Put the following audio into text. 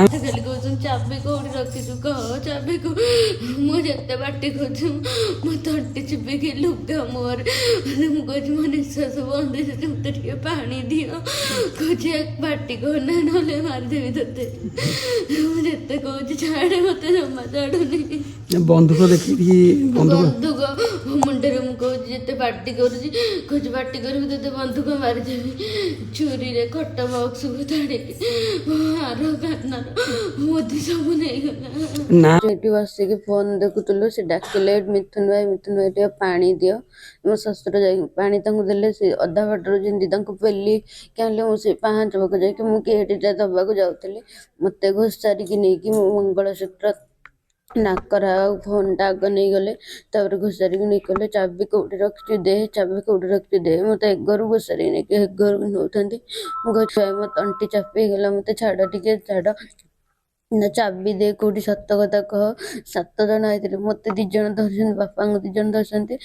ଖାଲି କହୁଛନ୍ତି ଚାବି କୋଉଠି ରଖିଛୁ କହ ଚାବିକୁ। ମୁଁ ଯେତେ ବାଟି କହୁଛୁ ମୋ ତଣ୍ଟି ଚିପିକି ଲୁଗା ମୋର ମୁଁ କହୁଛି ମୋ ନିଶ୍ୱାସ ବନ୍ଦ ହେଇଯାଉଛି ମୋତେ ଟିକେ ପାଣି ଦିଅ। କହୁଛି ବାଟି କହନା ନହେଲେ ମାରିଦେବି ତତେ। ମୁଁ ଯେତେ କହୁଛି ଛାଡ଼େ ମୋତେ ଜମା ଛାଡ଼ୁନି। ବନ୍ଧୁକ ଦେଖିକି ବନ୍ଧୁକ ମୁଣ୍ଡରେ ମୁଁ କହୁଛି ଯେତେ ପାଟି କରୁଛି କହୁଛି ପାଟି କରିବି ତତେ ବନ୍ଧୁକ ମାରିଦେବି। ଛୁରୀରେ ଖଟ ବକ୍ସକୁ ଛାଡ଼ିକି ହାର କାନର ମୋଦି ସବୁ ନେଇଗଲା। ନା ଏଠି ବସିକି ଫୋନ ଦେଖୁଥିଲୁ ସେ ଡାକିଲେ ମିଥୁନ ଭାଇ ଟିକେ ପାଣି ଦିଅ। ମୋ ଶ୍ୱଶୁର ଯାଇକି ପାଣି ତାଙ୍କୁ ଦେଲେ ସେ ଅଧା ବାଟରୁ ଯେମିତି ତାଙ୍କୁ ପେଲି କି ଆଣିଲେ ମୁଁ ସେ ପାହାଞ୍ଚ ପାଖ ଯାଇକି ମୁଁ କେଡ଼ିଟା ଦବାକୁ ଯାଉଥିଲି ମୋତେ ଘୋଷାରିକି ନେଇକି ମୋ ମଙ୍ଗଳସୂତ୍ର ନାକର ଆଉ ଫୋନ୍ଟା ଆଗ ନେଇଗଲେ। ତାପରେ ଘୋଷାରିକି ନେଇଗଲେ ଚାବି କୋଉଠି ରଖିଛୁ ଦେ ଚାବି କୋଉଠି ରଖିଛୁ ଦେ। ମୋତେ ଏଗରୁ ଘୋଷାରିକି ନେଇକି ଏଗରକୁ ନେଉଥାନ୍ତି। ମୁଁ କହୁଛି ମୋ ତଣ୍ଟି ଚାପି ହେଇଗଲା ମୋତେ ଛାଡ଼ ଟିକେ ଛାଡ଼। ନା ଚାବି ଦେ କୋଉଠି ସତ କଥା କହ। 7 ଜଣ ଆଇଥିଲେ ମୋତେ 2 ଜଣ ଧରିଛନ୍ତି ବାପାଙ୍କୁ 2 ଜଣ ଧରିଛନ୍ତି।